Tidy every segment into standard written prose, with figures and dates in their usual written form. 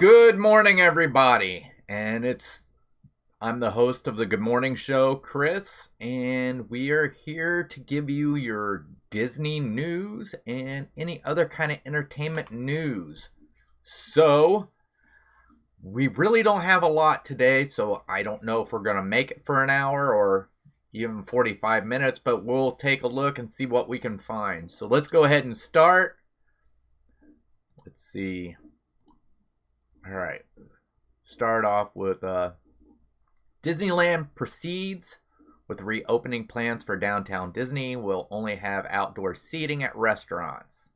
Good morning, everybody. I'm the host of the Good Morning Show, Chris, and we are here to give you your Disney news and any other kind of entertainment news. So, we really don't have a lot today, so I don't know if we're going to make it for an hour or even 45 minutes, but we'll take a look and see what we can find. So, let's go ahead and start. Let's see. All right, start off with Disneyland proceeds with reopening plans for downtown Disney. Will only have outdoor seating at restaurants.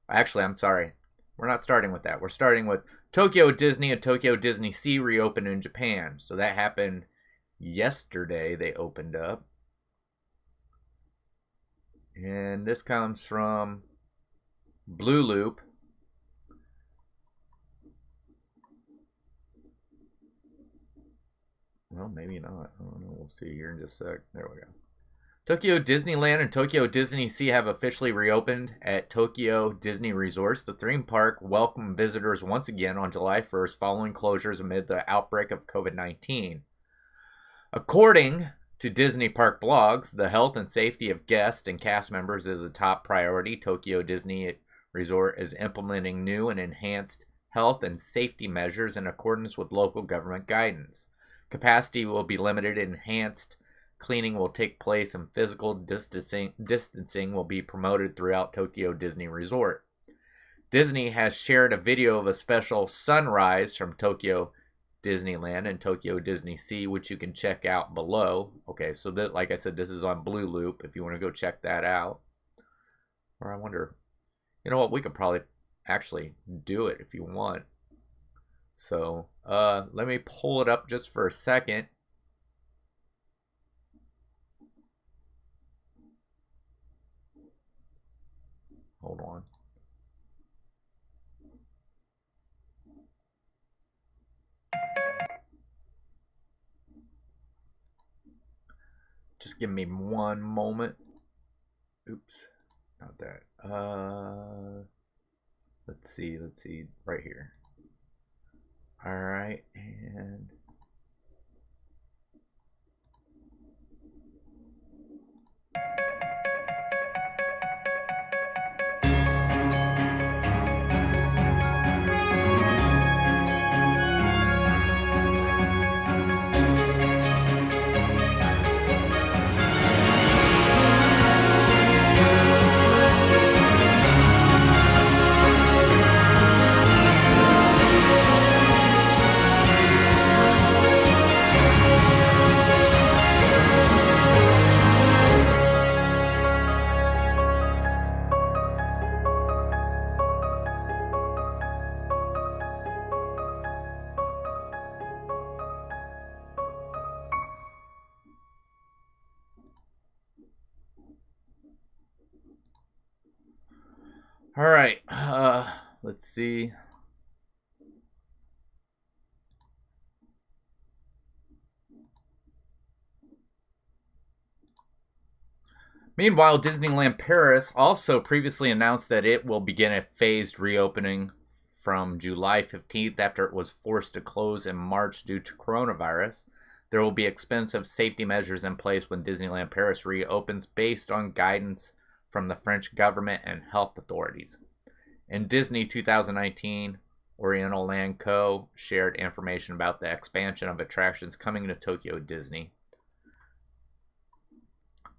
Actually, I'm sorry. We're not starting with that. We're starting with Tokyo Disney and Tokyo Disneysea reopened in Japan. So that happened yesterday. They opened up. And this comes from Blue Loop. Well, maybe not. I don't know. We'll see here in just a sec. There we go. Tokyo Disneyland and Tokyo Disneysea have officially reopened at Tokyo Disney Resorts. The theme park welcomed visitors once again on July 1st following closures amid the outbreak of COVID-19. According to Disney Park blogs, the health and safety of guests and cast members is a top priority. Tokyo Disney Resort is implementing new and enhanced health and safety measures in accordance with local government guidance. Capacity will be limited, enhanced cleaning will take place, and physical distancing will be promoted throughout Tokyo Disney Resort. Disney has shared a video of a special sunrise from Tokyo Disneyland and Tokyo Disneysea, which you can check out below. Okay, so that, like I said, this is on Blue Loop if you want to go check that out. Or I wonder, you know what, we could probably actually do it if you want. So, let me pull it up just for a second. Hold on. Just give me one moment. Oops, not that. Let's see, right here. All right, and all right, let's see. Meanwhile, Disneyland Paris also previously announced that it will begin a phased reopening from July 15th after it was forced to close in March due to coronavirus. There will be expensive safety measures in place when Disneyland Paris reopens based on guidance from the French government and health authorities. In Disney 2019, Oriental Land Co. shared information about the expansion of attractions coming to Tokyo Disney.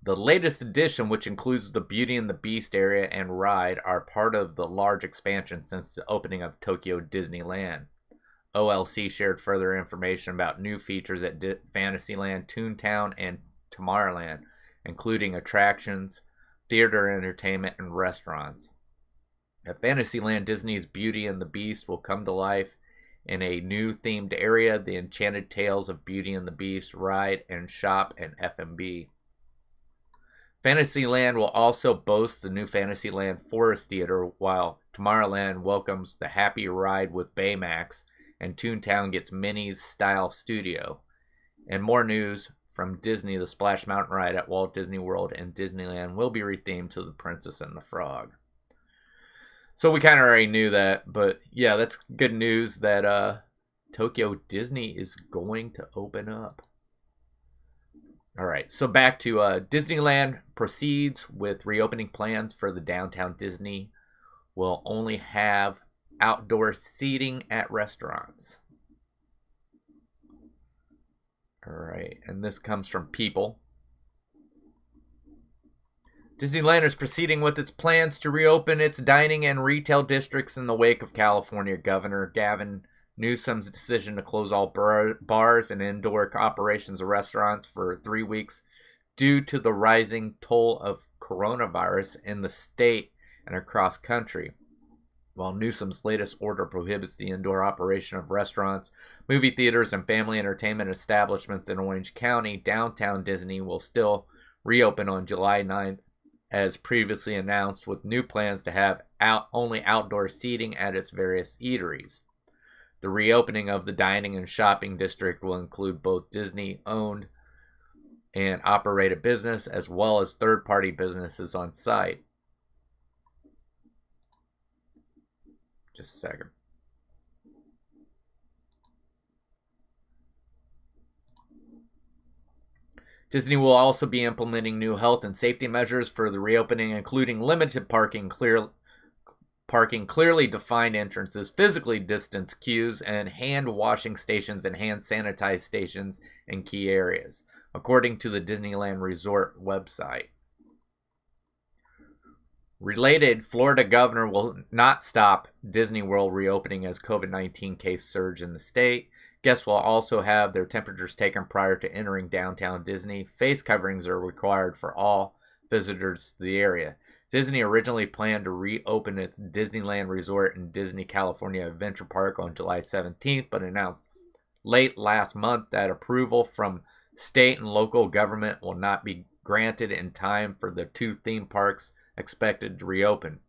The latest addition, which includes the Beauty and the Beast area and ride, are part of the large expansion since the opening of Tokyo Disneyland. OLC shared further information about new features at Fantasyland, Toontown, and Tomorrowland, including attractions, theater entertainment, and restaurants. At Fantasyland, Disney's Beauty and the Beast will come to life in a new themed area, the Enchanted Tales of Beauty and the Beast ride and shop and F&B. Fantasyland will also boast the new Fantasyland Forest Theater, while Tomorrowland welcomes the Happy Ride with Baymax, and Toontown gets Minnie's Style Studio. And more news from Disney, the Splash Mountain ride at Walt Disney World and Disneyland will be rethemed to The Princess and the Frog. So we kind of already knew that, but yeah, that's good news that Tokyo Disney is going to open up. All right, so back to Disneyland proceeds with reopening plans for the downtown Disney. Will only have outdoor seating at restaurants. All right, and this comes from People. Disneyland is proceeding with its plans to reopen its dining and retail districts in the wake of California Governor Gavin Newsom's decision to close all bars and indoor operations of restaurants for 3 weeks due to the rising toll of coronavirus in the state and across country. While Newsom's latest order prohibits the indoor operation of restaurants, movie theaters, and family entertainment establishments in Orange County, downtown Disney will still reopen on July 9th, as previously announced, with new plans to have only outdoor seating at its various eateries. The reopening of the dining and shopping district will include both Disney-owned and operated business, as well as third-party businesses on site. Just a second. Disney will also be implementing new health and safety measures for the reopening, including limited parking, clearly defined entrances, physically distanced queues, and hand washing stations and hand sanitize stations in key areas, according to the Disneyland Resort website. Related, Florida governor will not stop Disney World reopening as COVID-19 case surge in the state. Guests will also have their temperatures taken prior to entering downtown Disney. Face coverings are required for all visitors to the area. Disney originally planned to reopen its Disneyland Resort and Disney California Adventure Park on July 17th, but announced late last month that approval from state and local government will not be granted in time for the two theme parks expected to reopen.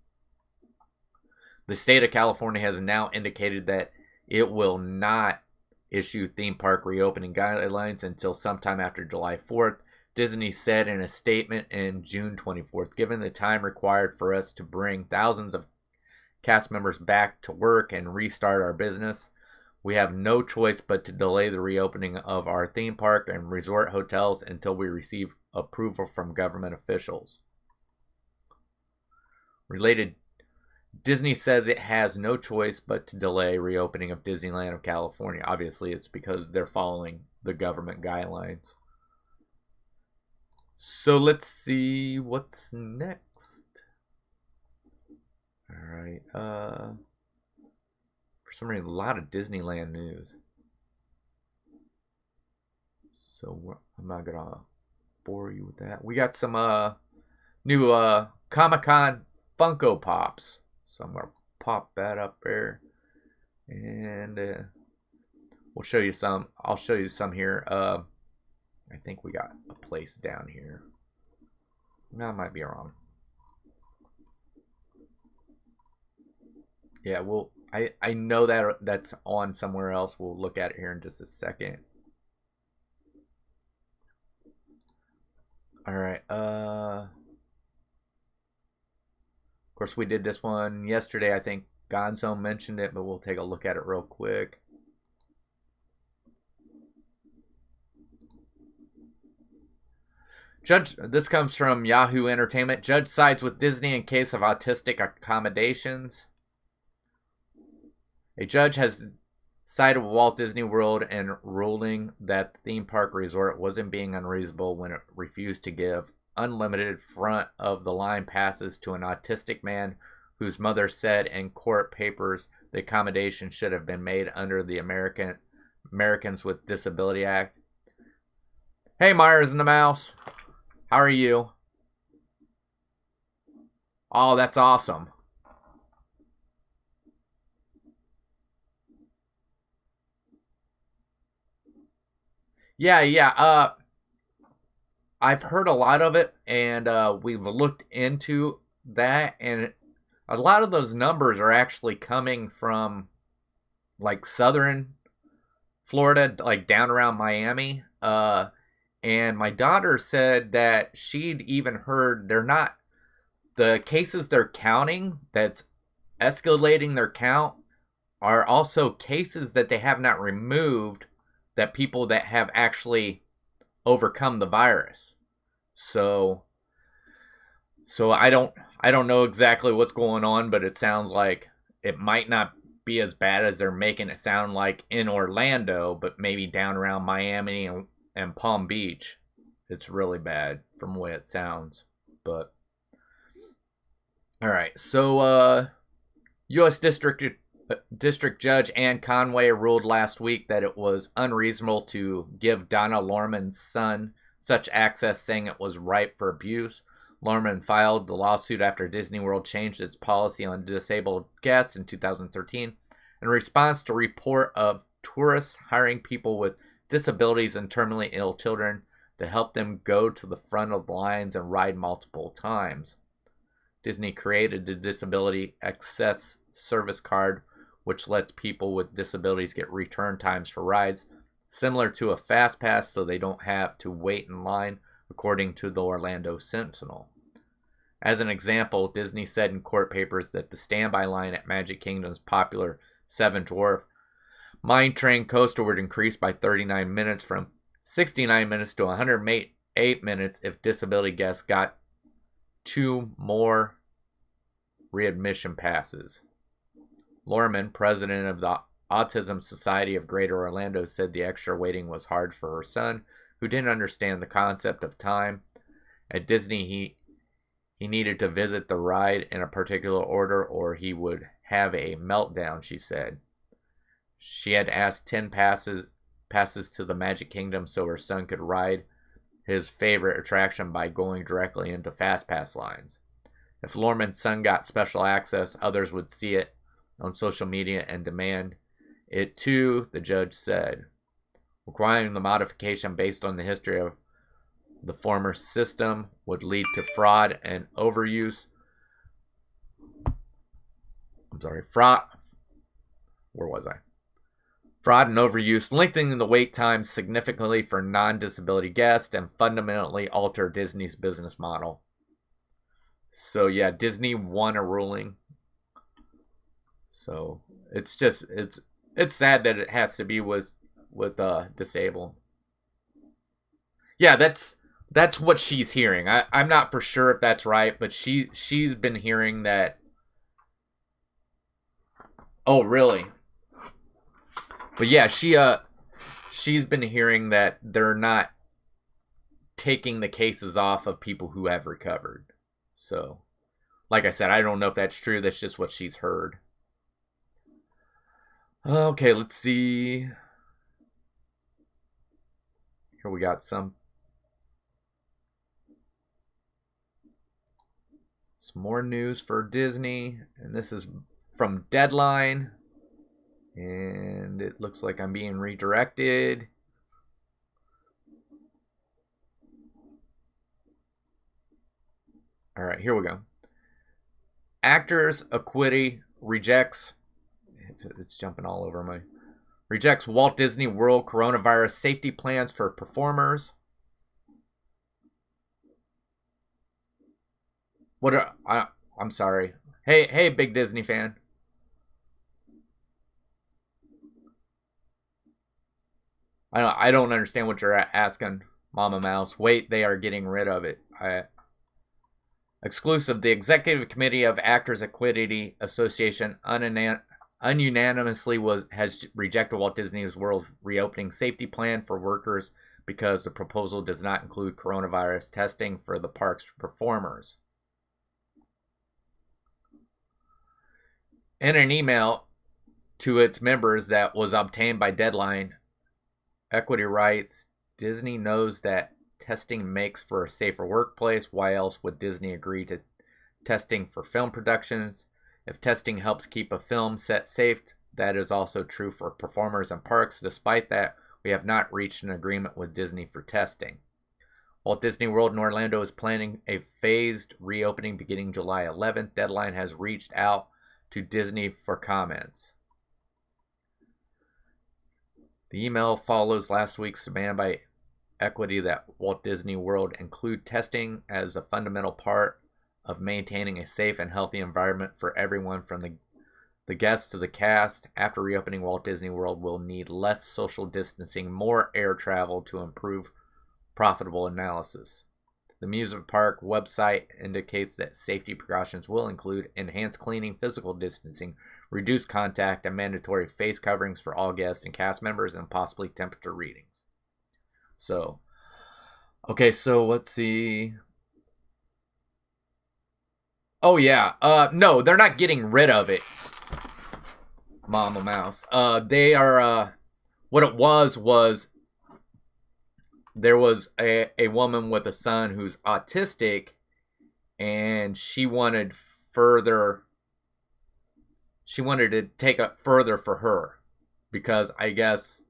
The state of California has now indicated that it will not issue theme park reopening guidelines until sometime after July 4th. Disney said in a statement in June 24th, given the time required for us to bring thousands of cast members back to work and restart our business, we have no choice but to delay the reopening of our theme park and resort hotels until we receive approval from government officials. Related, Disney says it has no choice but to delay reopening of Disneyland of California. Obviously, it's because they're following the government guidelines. So let's see what's next. All right. For some reason, a lot of Disneyland news. So I'm not gonna bore you with that. We got some new Comic-Con Funko Pops. So I'm going to pop that up there. And we'll show you some. I'll show you some here. I think we got a place down here. No, I might be wrong. Yeah, I know that that's on somewhere else. We'll look at it here in just a second. All right. Of course, we did this one yesterday. I think Gonzo mentioned it, but we'll take a look at it real quick. This comes from Yahoo Entertainment. Judge sides with Disney in case of autistic accommodations. A judge has sided with Walt Disney World in ruling that the theme park resort wasn't being unreasonable when it refused to give unlimited front-of-the-line passes to an autistic man whose mother said in court papers the accommodation should have been made under the Americans with Disability Act. Hey, Myers and the Mouse. How are you? Oh, that's awesome. Yeah. I've heard a lot of it, and we've looked into that, and a lot of those numbers are actually coming from like southern Florida, like down around Miami. And my daughter said that she'd even heard the cases they're counting that's escalating their count are also cases that they have not removed, that people that have actually overcome the virus. So I don't know exactly what's going on, but it sounds like it might not be as bad as they're making it sound like in Orlando, but maybe down around Miami and Palm Beach, it's really bad from the way it sounds. But all right, so U.S. District Judge Ann Conway ruled last week that it was unreasonable to give Donna Lorman's son such access, saying it was ripe for abuse. Lorman filed the lawsuit after Disney World changed its policy on disabled guests in 2013 in response to a report of tourists hiring people with disabilities and terminally ill children to help them go to the front of the lines and ride multiple times. Disney created the Disability Access Service Card, which lets people with disabilities get return times for rides, similar to a Fast Pass, so they don't have to wait in line, according to the Orlando Sentinel. As an example, Disney said in court papers that the standby line at Magic Kingdom's popular Seven Dwarf Mine Train coaster would increase by 39 minutes from 69 minutes to 108 minutes if disability guests got 2 more readmission passes. Lorman, president of the Autism Society of Greater Orlando, said the extra waiting was hard for her son, who didn't understand the concept of time. At Disney, he needed to visit the ride in a particular order or he would have a meltdown, she said. She had asked 10 passes to the Magic Kingdom so her son could ride his favorite attraction by going directly into Fast Pass lines. If Lorman's son got special access, others would see it on social media and demand it too, the judge said. Requiring the modification based on the history of the former system would lead to fraud and overuse. Fraud and overuse, lengthening the wait times significantly for non-disability guests and fundamentally alter Disney's business model. So yeah, Disney won a ruling. So it's sad that it has to be with disabled. Yeah, that's what she's hearing. I'm not for sure if that's right, but she's been hearing that. Oh, really? But yeah, she's been hearing that they're not taking the cases off of people who have recovered. So, like I said, I don't know if that's true. That's just what she's heard. Okay, let's see. Here we got some more news for Disney, and this is from Deadline, and it looks like I'm being redirected. All right, here we go. Actors Equity rejects, it's jumping all over me, rejects Walt Disney World coronavirus safety plans for performers. I'm sorry. Hey, big Disney fan. I don't understand what you're asking, Mama Mouse. Wait, they are getting rid of it. Exclusive, the Executive Committee of Actors Equity Association ununanimously has rejected Walt Disney World's reopening safety plan for workers because the proposal does not include coronavirus testing for the park's performers. In an email to its members that was obtained by Deadline, Equity writes, Disney knows that testing makes for a safer workplace. Why else would Disney agree to testing for film productions? If testing helps keep a film set safe, that is also true for performers and parks. Despite that, we have not reached an agreement with Disney for testing. Walt Disney World in Orlando is planning a phased reopening beginning July 11th. Deadline has reached out to Disney for comments. The email follows last week's demand by Equity that Walt Disney World include testing as a fundamental part of maintaining a safe and healthy environment for everyone from the The guests to the cast after reopening Walt Disney World will need less social distancing, more air travel to improve profitable analysis. The amusement park website indicates that safety precautions will include enhanced cleaning, physical distancing, reduced contact, and mandatory face coverings for all guests and cast members, and possibly temperature readings. So, okay, so let's see. Oh yeah, no, they're not getting rid of it, Mama Mouse. They are, what it was there was a woman with a son who's autistic, and she wanted to take it further for her, because I guess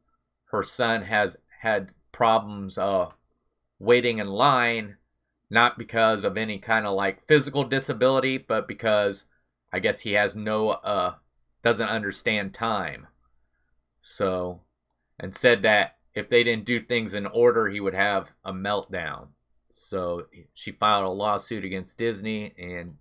her son has had problems waiting in line, not because of any kind of like physical disability, but because I guess he has doesn't understand time. So, and said that if they didn't do things in order, he would have a meltdown. So she filed a lawsuit against Disney, and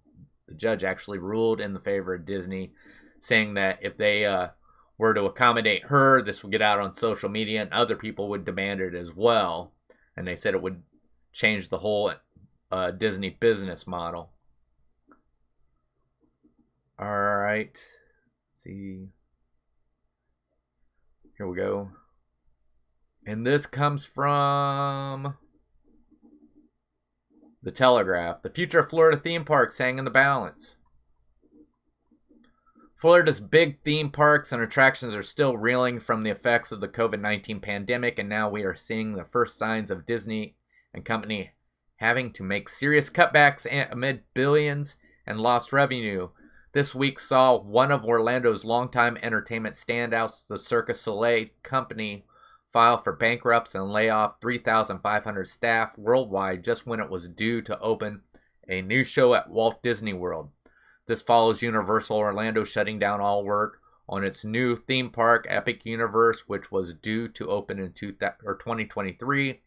the judge actually ruled in the favor of Disney, saying that if they were to accommodate her, this would get out on social media and other people would demand it as well. And they said it would change the whole Disney business model. All right. Let's see. Here we go. And this comes from The Telegraph. The future of Florida theme parks hang in the balance. Florida's big theme parks and attractions are still reeling from the effects of the COVID-19 pandemic, and now we are seeing the first signs of Disney and company having to make serious cutbacks amid billions and lost revenue. This week saw one of Orlando's longtime entertainment standouts, the Circus Olay company, file for bankruptcy and lay off 3,500 staff worldwide just when it was due to open a new show at Walt Disney World. This follows Universal Orlando shutting down all work on its new theme park, Epic Universe, which was due to open in 2023,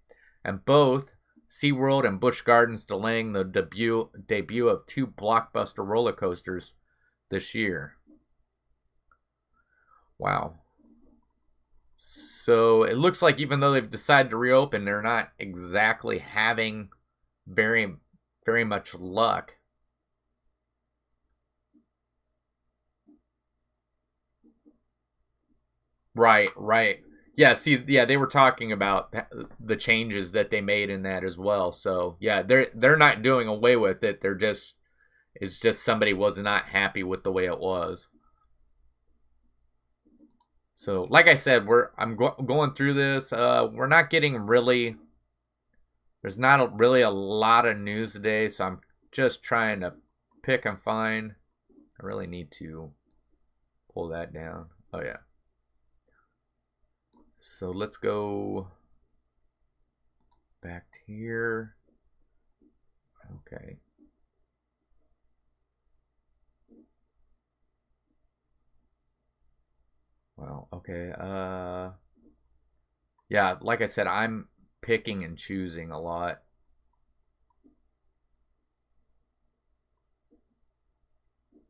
and both SeaWorld and Busch Gardens delaying the debut of two blockbuster roller coasters this year. Wow. So it looks like even though they've decided to reopen, they're not exactly having very, very much luck. Right. Yeah, see, yeah, they were talking about the changes that they made in that as well. So yeah, they're not doing away with it. It's just somebody was not happy with the way it was. So like I said, I'm going through this. We're not getting really. There's not really a lot of news today, so I'm just trying to pick and find. I really need to pull that down. Oh yeah. So let's go back here. Okay. Well, okay. Yeah, like I said, I'm picking and choosing a lot.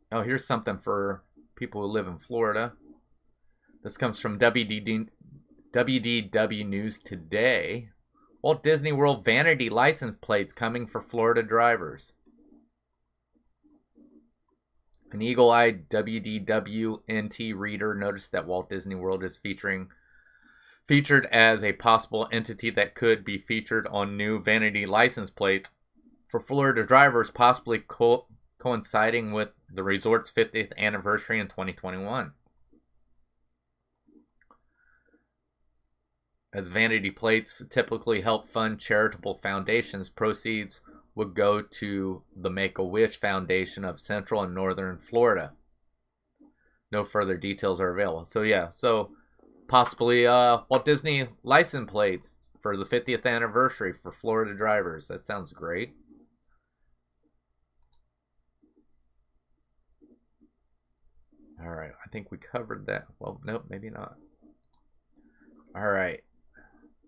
Oh, here's something for people who live in Florida. This comes from WDW News Today. Walt Disney World vanity license plates coming for Florida drivers. An eagle-eyed WDWNT reader noticed that Walt Disney World is featured as a possible entity that could be featured on new vanity license plates for Florida drivers, possibly coinciding with the resort's 50th anniversary in 2021. As vanity plates typically help fund charitable foundations, proceeds would go to the Make-A-Wish Foundation of Central and Northern Florida. No further details are available. So yeah, so possibly Walt Disney license plates for the 50th anniversary for Florida drivers. That sounds great. All right, I think we covered that. Well, nope, maybe not. All right.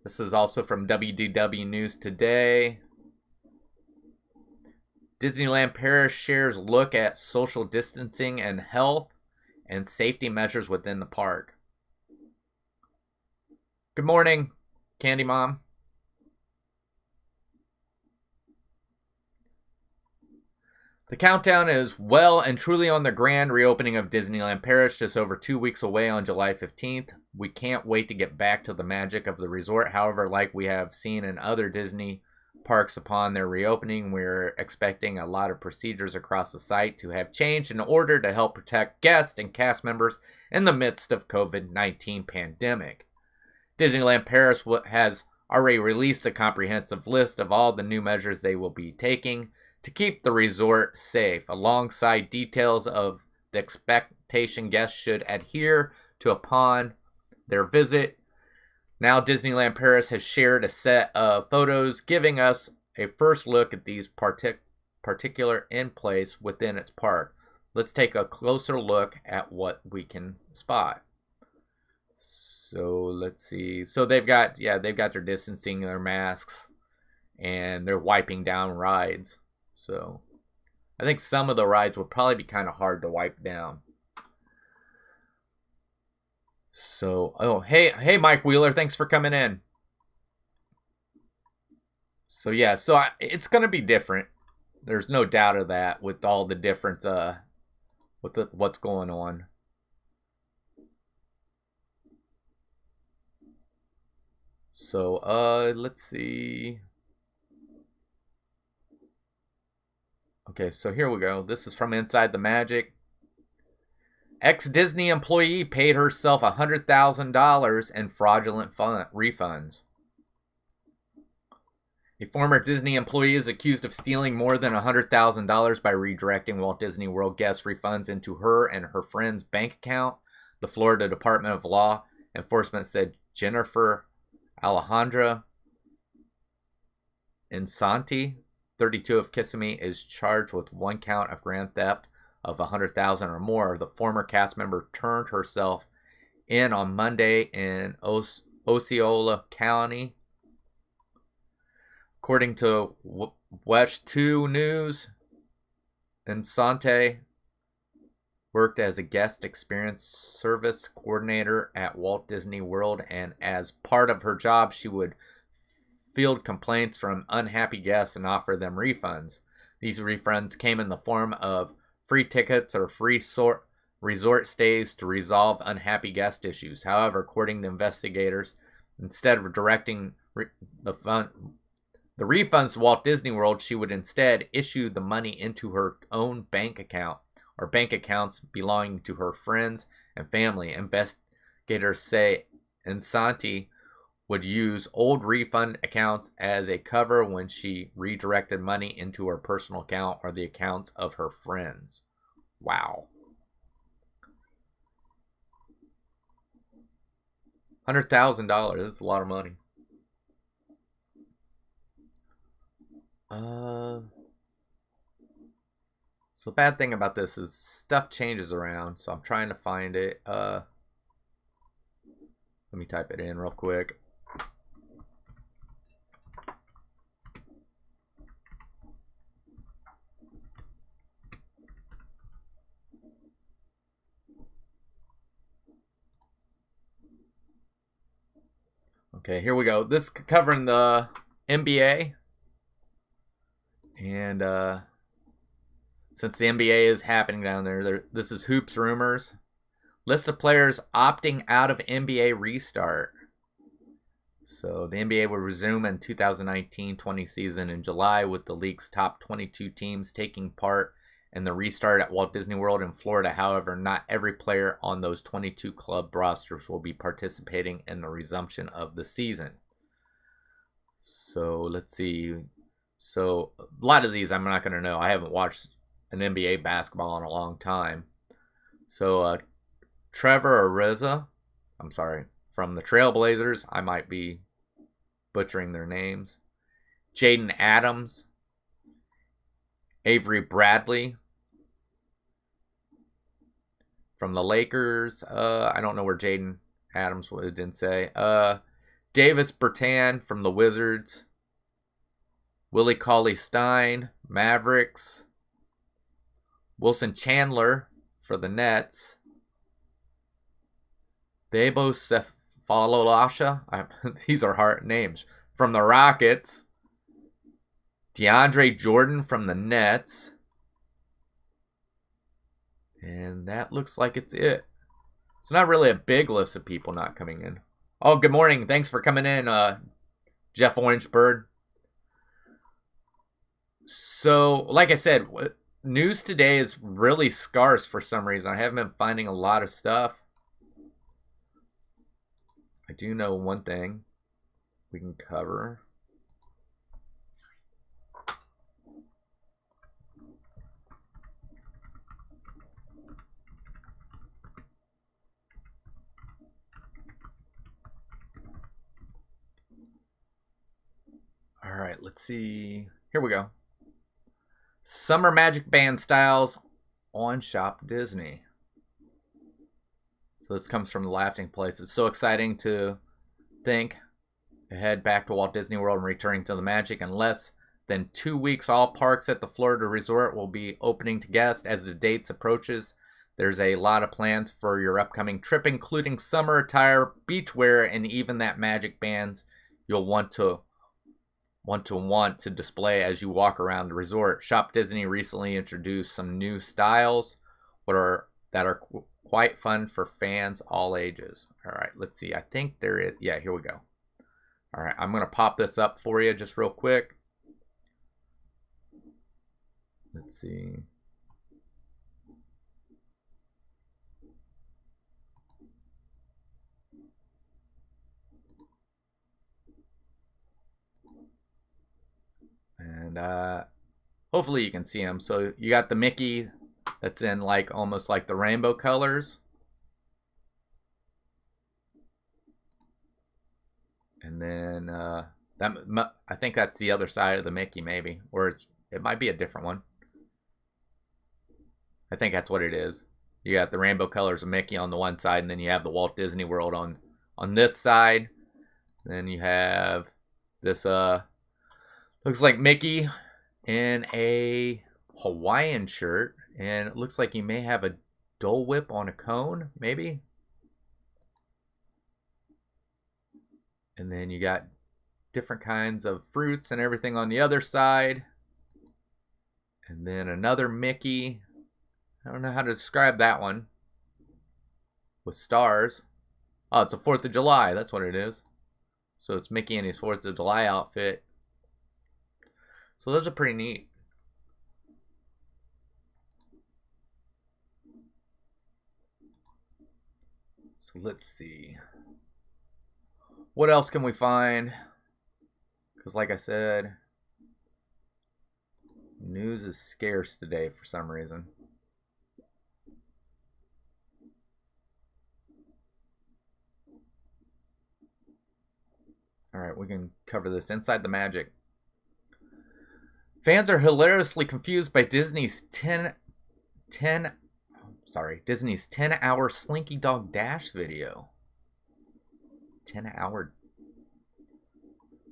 This is also from WDW News Today. Disneyland Paris shares look at social distancing and health and safety measures within the park. Good morning, Candy Mom. The countdown is well and truly on the grand reopening of Disneyland Paris, just over 2 weeks away on July 15th. We can't wait to get back to the magic of the resort. However, like we have seen in other Disney parks upon their reopening, we're expecting a lot of procedures across the site to have changed in order to help protect guests and cast members in the midst of COVID-19 pandemic. Disneyland Paris has already released a comprehensive list of all the new measures they will be taking to keep the resort safe, alongside details of the expectation guests should adhere to upon their visit. Now Disneyland Paris has shared a set of photos giving us a first look at these particular in place within its park. Let's take a closer look at what we can spot. So let's see. So they've got their distancing, their masks, and they're wiping down rides. So I think some of the rides would probably be kind of hard to wipe down. So, oh, hey, Mike Wheeler, thanks for coming in. So yeah, it's gonna be different. There's no doubt of that with all the different what's going on. So let's see. Okay, so here we go. This is from Inside the Magic. Ex-Disney employee paid herself $100,000 in fraudulent refunds. A former Disney employee is accused of stealing more than $100,000 by redirecting Walt Disney World guest refunds into her and her friend's bank account. The Florida Department of Law Enforcement said Jennifer Alejandra Insanti, 32 of Kissimmee, is charged with one count of grand theft of $100,000 or more. The former cast member turned herself in on Monday in Osceola County. According to West 2 News, Insante worked as a guest experience service coordinator at Walt Disney World, and as part of her job, she would field complaints from unhappy guests and offer them refunds. These refunds came in the form of free tickets or free resort stays to resolve unhappy guest issues. However, according to investigators, instead of directing the refunds to Walt Disney World, she would instead issue the money into her own bank account or bank accounts belonging to her friends and family. Investigators say Insanti would use old refund accounts as a cover when she redirected money into her personal account or the accounts of her friends. Wow. $100,000. That's a lot of money. So the bad thing about this is stuff changes around, so I'm trying to find it. Let me type it in real quick. Okay, here we go. This is covering the NBA. And since the NBA is happening down there, this is Hoops Rumors. List of players opting out of NBA restart. So the NBA will resume in 2019-20 season in July, with the league's top 22 teams taking part in the restart at Walt Disney World in Florida. However, not every player on those 22 club rosters will be participating in the resumption of the season. So let's see. So a lot of these I'm not going to know. I haven't watched an NBA basketball in a long time. So Trevor Ariza, I'm sorry, from the Trailblazers. I might be butchering their names. Jaden Adams. Avery Bradley from the Lakers. I don't know where Jaden Adams was, it didn't say. Davis Bertan from the Wizards. Willie Cauley-Stein, Mavericks. Wilson Chandler for the Nets. Thabo Sefalasha. These are hard names. From the Rockets. DeAndre Jordan from the Nets. And that looks like it's it. It's not really a big list of people not coming in. Oh, good morning. Thanks for coming in, Jeff Orangebird. So, like I said, news today is really scarce for some reason. I haven't been finding a lot of stuff. I do know one thing we can cover. All right, let's see. Here we go. Summer Magic Band styles on Shop Disney. So this comes from the Laughing Place. It's so exciting to think ahead back to Walt Disney World and returning to the magic. In less than 2 weeks, all parks at the Florida Resort will be opening to guests. As the dates approaches, there's a lot of plans for your upcoming trip, including summer attire, beachwear, and even that magic bands you'll want to display as you walk around the resort. Shop Disney recently introduced some new styles that are quite fun for fans all ages. All right, let's see. I think there is. Yeah, here we go. All right, I'm going to pop this up for you just real quick. Let's see. And hopefully you can see them. So you got the Mickey that's in like almost like the rainbow colors. And then I think that's the other side of the Mickey maybe. Or it might be a different one. I think that's what it is. You got the rainbow colors of Mickey on the one side, and then you have the Walt Disney World on this side. Then you have this looks like Mickey in a Hawaiian shirt, and it looks like he may have a Dole Whip on a cone, maybe. And then you got different kinds of fruits and everything on the other side. And then another Mickey. I don't know how to describe that one. With stars. Oh, it's a 4th of July. That's what it is. So it's Mickey in his 4th of July outfit. So those are pretty neat. So let's see. What else can we find? Because like I said, news is scarce today for some reason. All right, we can cover this. Inside the Magic. Fans are hilariously confused by Disney's 10-hour Slinky Dog Dash video. 10-hour.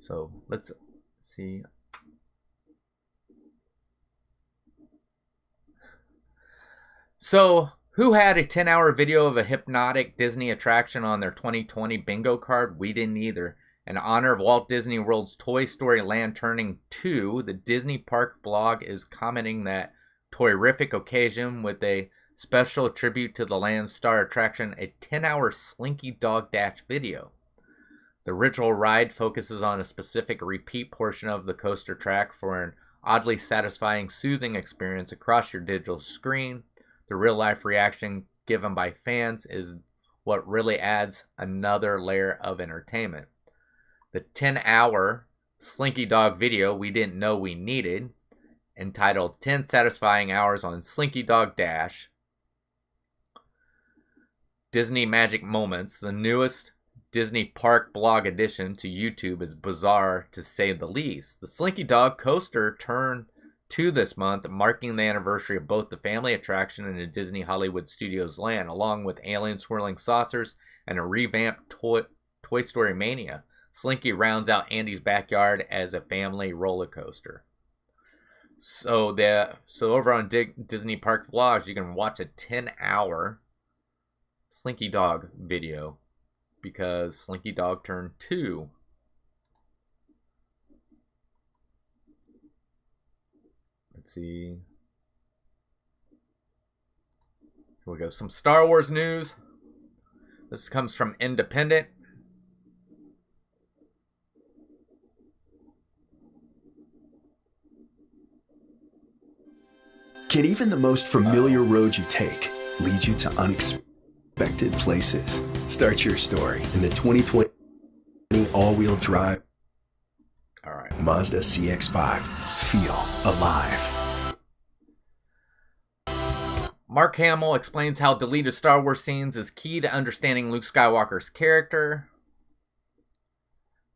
So let's see. So who had a 10-hour video of a hypnotic Disney attraction on their 2020 bingo card? We didn't either. In honor of Walt Disney World's Toy Story Land turning 2, the Disney Park blog is commenting that toyrific occasion with a special tribute to the land's star attraction, a 10-hour Slinky Dog Dash video. The ritual ride focuses on a specific repeat portion of the coaster track for an oddly satisfying, soothing experience across your digital screen. The real-life reaction given by fans is what really adds another layer of entertainment. The 10-hour Slinky Dog video we didn't know we needed, entitled 10 Satisfying Hours on Slinky Dog Dash, Disney Magic Moments, the newest Disney Park blog addition to YouTube, is bizarre to say the least. The Slinky Dog coaster turned 2 this month, marking the anniversary of both the family attraction and the Disney Hollywood Studios land, along with alien swirling saucers and a revamped Toy Story Mania. Slinky rounds out Andy's backyard as a family roller coaster. So over on Disney Parks Vlogs, you can watch a 10-hour Slinky Dog video. because Slinky Dog turned 2. Let's see. Here we go. Some Star Wars news. This comes from Independent. Can even the most familiar road you take lead you to unexpected places? Start your story in the 2020 all-wheel drive Mazda CX-5. Feel alive. Mark Hamill explains how deleted Star Wars scenes is key to understanding Luke Skywalker's character.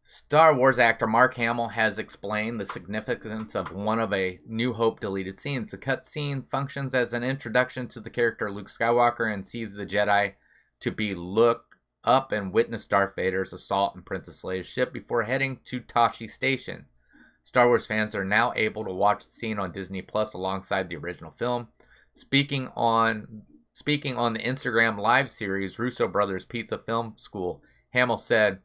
Star Wars actor Mark Hamill has explained the significance of one of A New Hope deleted scenes. The cutscene functions as an introduction to the character Luke Skywalker and sees the Jedi to be look up and witness Darth Vader's assault on Princess Leia's ship before heading to Tashi Station. Star Wars fans are now able to watch the scene on Disney Plus alongside the original film. Speaking on the Instagram live series Russo Brothers Pizza Film School, Hamill said,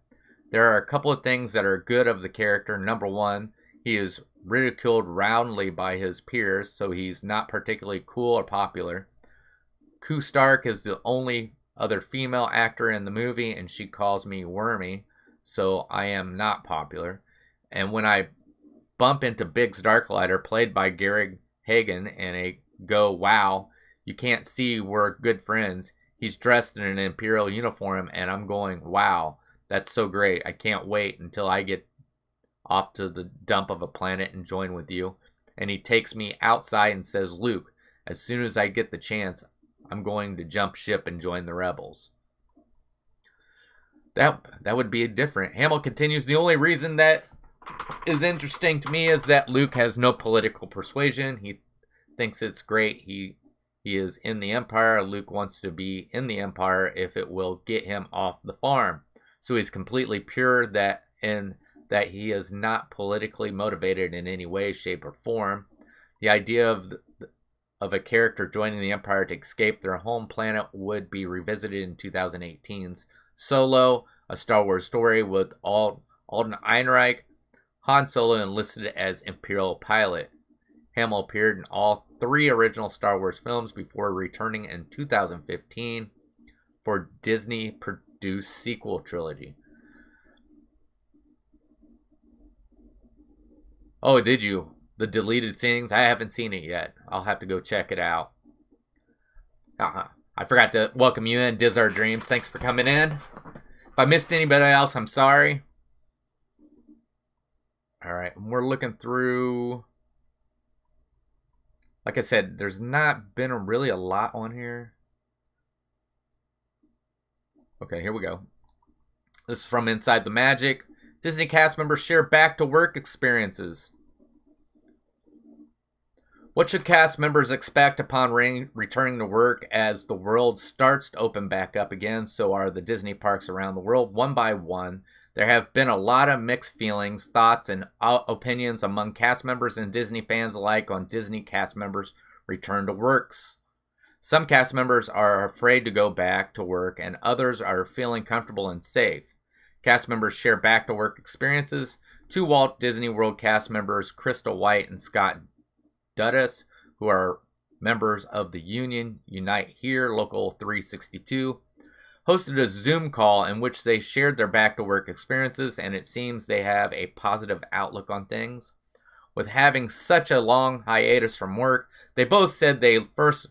"There are a couple of things that are good of the character. Number one, he is ridiculed roundly by his peers, so he's not particularly cool or popular. Koo Stark is the only other female actor in the movie, and she calls me Wormy, so I am not popular. And when I bump into Biggs Darklighter, played by Gary Hagen, and I go, wow, you can't see we're good friends. He's dressed in an Imperial uniform, and I'm going, wow. That's so great. I can't wait until I get off to the dump of a planet and join with you." And he takes me outside and says, "Luke, as soon as I get the chance, I'm going to jump ship and join the rebels." That would be different. Hamill continues, "The only reason that is interesting to me is that Luke has no political persuasion. He thinks it's great. He is in the Empire. Luke wants to be in the Empire if it will get him off the farm. So he's completely pure that he is not politically motivated in any way, shape, or form. The idea of a character joining the Empire to escape their home planet would be revisited in 2018's Solo, a Star Wars story with Alden Ehrenreich. Han Solo enlisted as Imperial pilot. Hamill appeared in all 3 original Star Wars films before returning in 2015 for Disney-produced sequel trilogy." Oh, did you? The deleted scenes? I haven't seen it yet. I'll have to go check it out. I forgot to welcome you in, Diz Our Dreams. Thanks for coming in. If I missed anybody else, I'm sorry. Alright, we're looking through. Like I said, there's not been really a lot on here. Okay, here we go. This is from Inside the Magic. Disney cast members share back-to-work experiences. What should cast members expect upon returning to work? As the world starts to open back up again, so are the Disney parks around the world. One by one, there have been a lot of mixed feelings, thoughts, and opinions among cast members and Disney fans alike on Disney cast members' return to works. Some cast members are afraid to go back to work, and others are feeling comfortable and safe. Cast members share back-to-work experiences. 2 Walt Disney World cast members, Crystal White and Scott Duddas, who are members of the union Unite Here Local 362, hosted a Zoom call in which they shared their back-to-work experiences, and it seems they have a positive outlook on things. With having such a long hiatus from work, they both said their first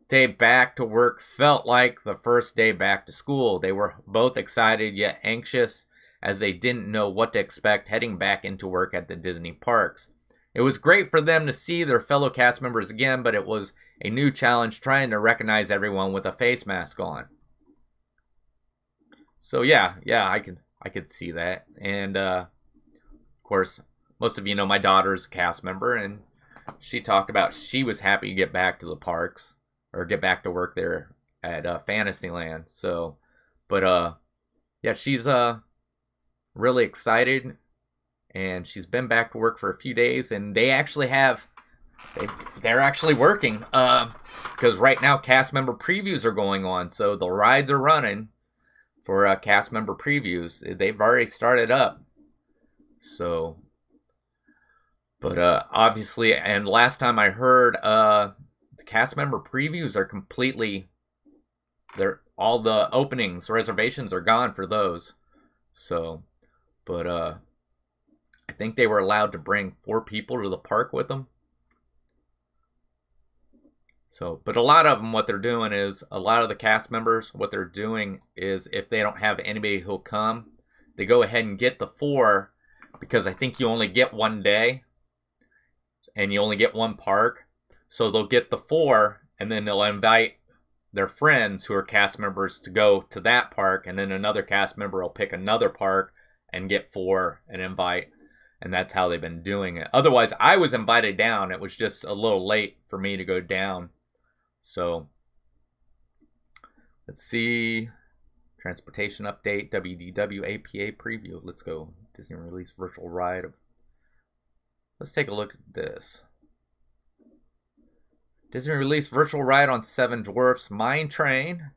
day back to work felt like the first day back to school. They were both excited yet anxious, as they didn't know what to expect heading back into work at the Disney parks. It was great for them to see their fellow cast members again, but it was a new challenge trying to recognize everyone with a face mask on. So yeah, I could see that. And of course, most of you know my daughter's a cast member, and she talked about she was happy to get back to the parks or get back to work there at Fantasyland. So, but yeah, she's really excited, and she's been back to work for a few days, and they actually they're actually working because right now cast member previews are going on, so the rides are running. for cast member previews. They've already started up. So, but obviously, and last time I heard, the cast member previews are completely, all the openings, reservations are gone for those. So, but I think they were allowed to bring 4 people to the park with them. So, but a lot of them, what they're doing is, a lot of the cast members, what they're doing is, if they don't have anybody who'll come, they go ahead and get the 4, because I think you only get 1 day, and you only get 1 park. So they'll get the 4, and then they'll invite their friends who are cast members to go to that park, and then another cast member will pick another park and get 4 and invite. And that's how they've been doing it. Otherwise, I was invited down. It was just a little late for me to go down. So, let's see. Transportation update, WDW APA preview. Let's go. Disney release virtual ride. Let's take a look at this. Disney released virtual ride on Seven Dwarfs Mine Train.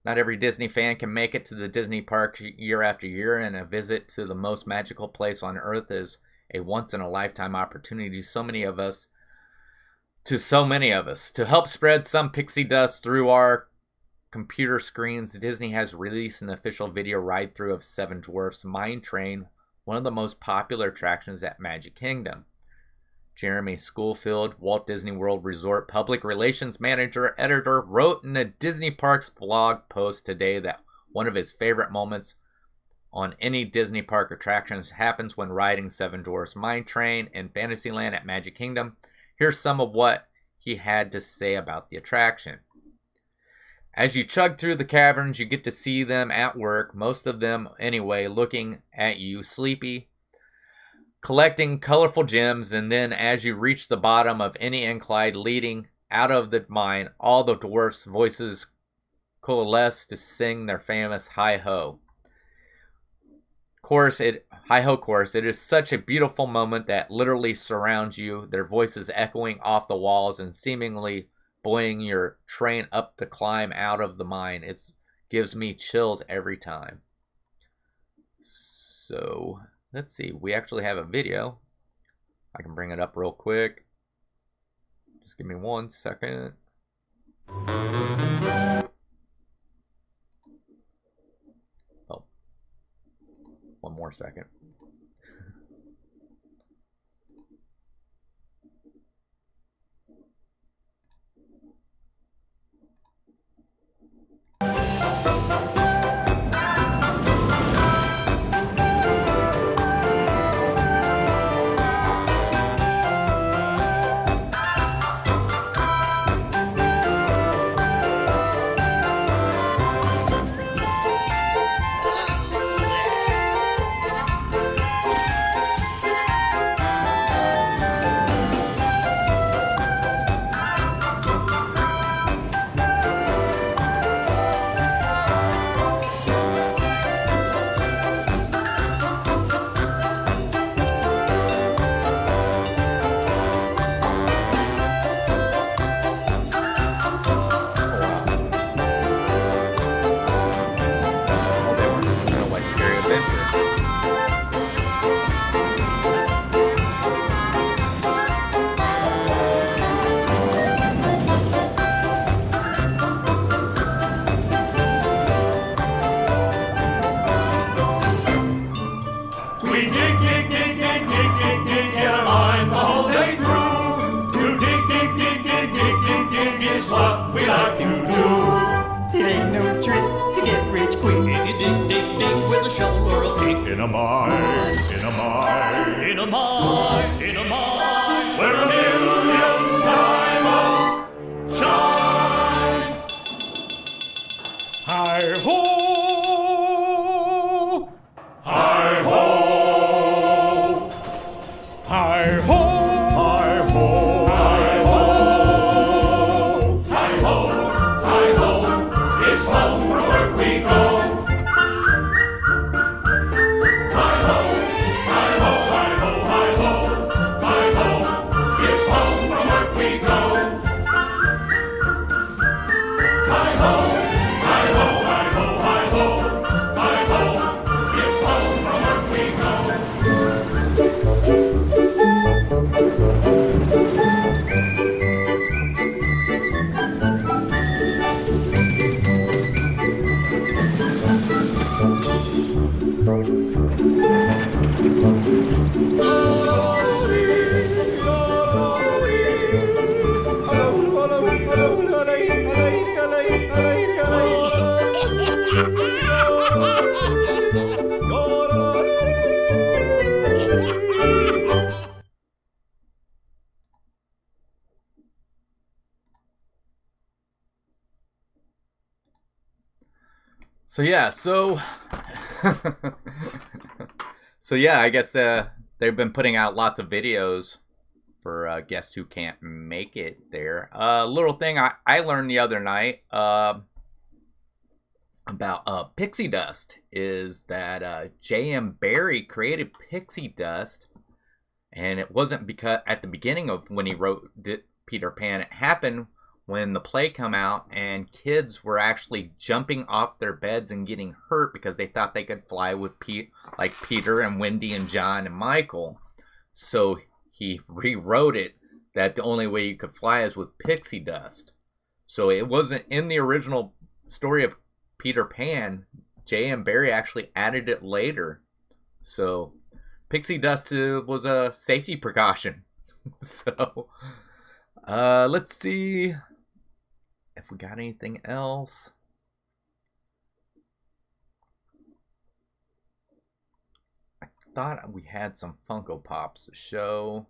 Not every Disney fan can make it to the Disney parks year after year, and a visit to the most magical place on earth is a once-in-a-lifetime opportunity to so many of us. To help spread some pixie dust through our computer screens, Disney has released an official video ride-through of Seven Dwarfs Mine Train, one of the most popular attractions at Magic Kingdom. Jeremy Schoolfield, Walt Disney World Resort Public Relations Manager Editor, wrote in a Disney Parks blog post today that one of his favorite moments on any Disney park attractions happens when riding Seven Dwarfs Mine Train in Fantasyland at Magic Kingdom. Here's some of what he had to say about the attraction. As you chug through the caverns, you get to see them at work, most of them anyway, looking at you sleepy, collecting colorful gems, and then as you reach the bottom of any incline leading out of the mine, all the dwarfs' voices coalesce to sing their famous hi-ho chorus. Hi-ho chorus. It is such a beautiful moment that literally surrounds you, their voices echoing off the walls and seemingly buoying your train up the climb out of the mine. It gives me chills every time. So, let's see. We actually have a video. I can bring it up real quick. Just give me 1 second. Oh. 1 more second. In a mine, in a mine, in a mine, in a mine, where a million diamonds shine. Hi-ho! Hi-ho! Hi-ho! Hi-ho! Hi-ho! Hi-ho! Hi-ho! It's home from work we go. So yeah, so yeah, I guess they've been putting out lots of videos for guests who can't make it there. Little thing I learned the other night about pixie dust is that J.M. Barrie created pixie dust, and it wasn't because at the beginning of when he wrote Peter Pan. It happened when the play come out and kids were actually jumping off their beds and getting hurt because they thought they could fly with like Peter and Wendy and John and Michael. So he rewrote it that the only way you could fly is with pixie dust. So it wasn't in the original story of Peter Pan. J.M. Barrie actually added it later. So pixie dust was a safety precaution. So let's see if we got anything else. I thought we had some Funko Pops to show.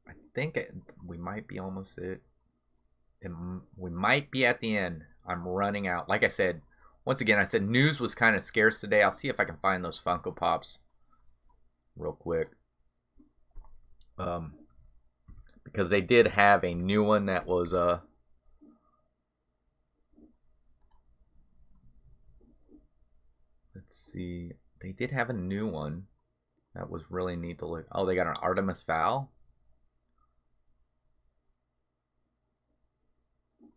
I think we might be almost we might be at the end. I'm running out. Like I said, once again, I said news was kind of scarce today. I'll see if I can find those Funko Pops real quick. Because they did have a new one that was let's see. They did have a new one that was really neat to look. Oh, they got an Artemis Fowl.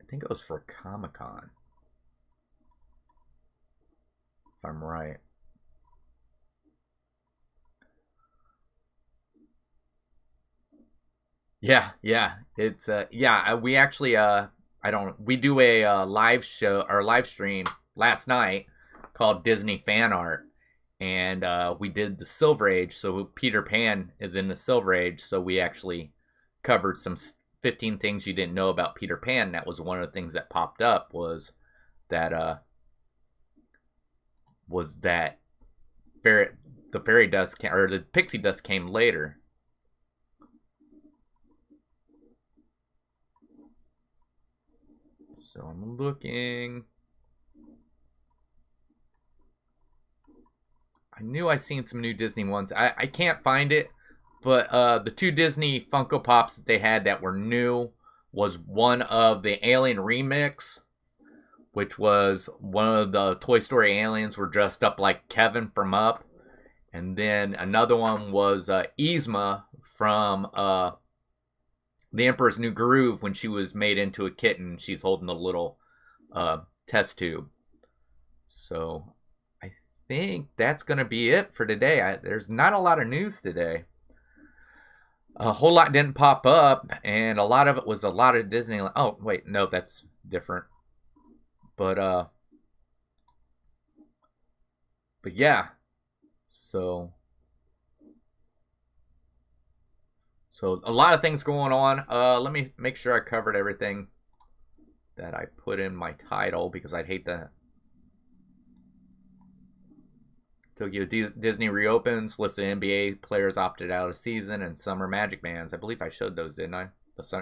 I think it was for Comic-Con, if I'm right. Yeah, it's we actually we do a live show or live stream last night called Disney Fan Art, and we did the Silver Age. So Peter Pan is in the Silver Age, so we actually covered some 15 things you didn't know about Peter Pan. That was one of the things that popped up was that the fairy dust or the pixie dust came later. So I'm looking. I knew I seen some new Disney ones. I can't find it, but the two Disney Funko Pops that they had that were new was one of the Alien Remix, which was one of the Toy Story aliens were dressed up like Kevin from Up. And then another one was Yzma from The Emperor's New Groove when she was made into a kitten. She's holding a little test tube. So I think that's going to be it for today. There's not a lot of news today. A whole lot didn't pop up, and a lot of it was a lot of Disneyland. Oh, wait, no, that's different. But yeah. So a lot of things going on. Let me make sure I covered everything that I put in my title because I'd hate to. Tokyo Disney reopens. List of NBA players opted out of season and summer Magic bands. I believe I showed those, didn't I?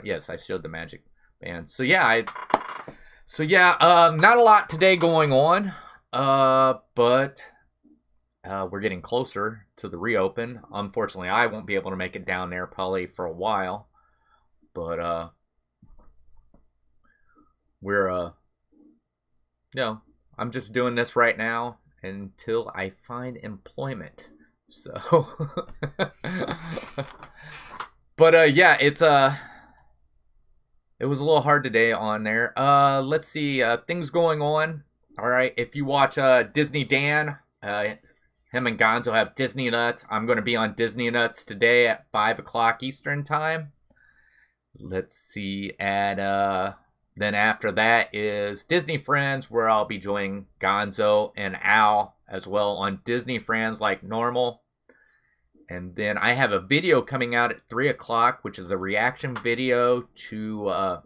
Yes, I showed the Magic bands. So yeah, not a lot today going on. But we're getting closer to the reopen. Unfortunately, I won't be able to make it down there probably for a while. But I'm just doing this right now until I find employment. So but yeah, it was a little hard today on there. Let's see, things going on. All right, if you watch Disney Dan, him and Gonzo have Disney Nuts. I'm going to be on Disney Nuts today at 5 o'clock Eastern time. Let's see, then after that is Disney Friends, where I'll be joining Gonzo and Al as well on Disney Friends like normal. And then I have a video coming out at 3 o'clock, which is a reaction video to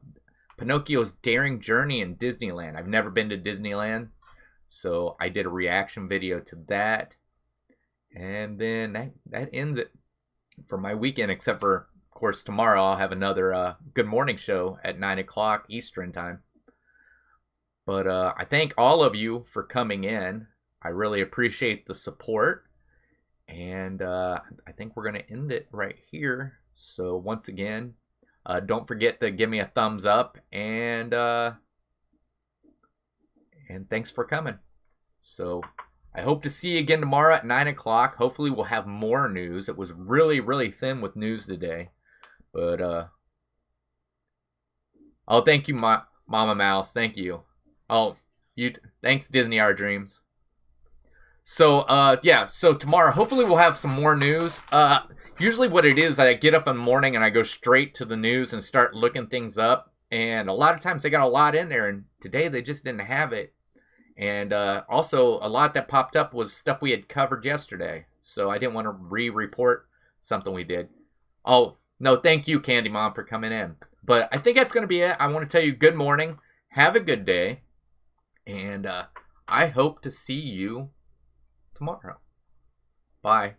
Pinocchio's Daring Journey in Disneyland. I've never been to Disneyland, so I did a reaction video to that. And then that ends it for my weekend, except for, of course, tomorrow I'll have another Good Morning show at 9 o'clock Eastern time. But I thank all of you for coming in. I really appreciate the support. And I think we're going to end it right here. So once again, don't forget to give me a thumbs up. And thanks for coming. So I hope to see you again tomorrow at 9 o'clock. Hopefully we'll have more news. It was really, really thin with news today. But, oh, thank you, Mama Mouse. Thank you. Oh, thanks, Disney Our Dreams. So, yeah, so tomorrow, hopefully we'll have some more news. Usually what it is, I get up in the morning and I go straight to the news and start looking things up. And a lot of times they got a lot in there, and today they just didn't have it. And also, a lot that popped up was stuff we had covered yesterday. So I didn't want to re-report something we did. Oh, no, thank you, Candy Mom, for coming in. But I think that's going to be it. I want to tell you good morning. Have a good day. And I hope to see you tomorrow. Bye.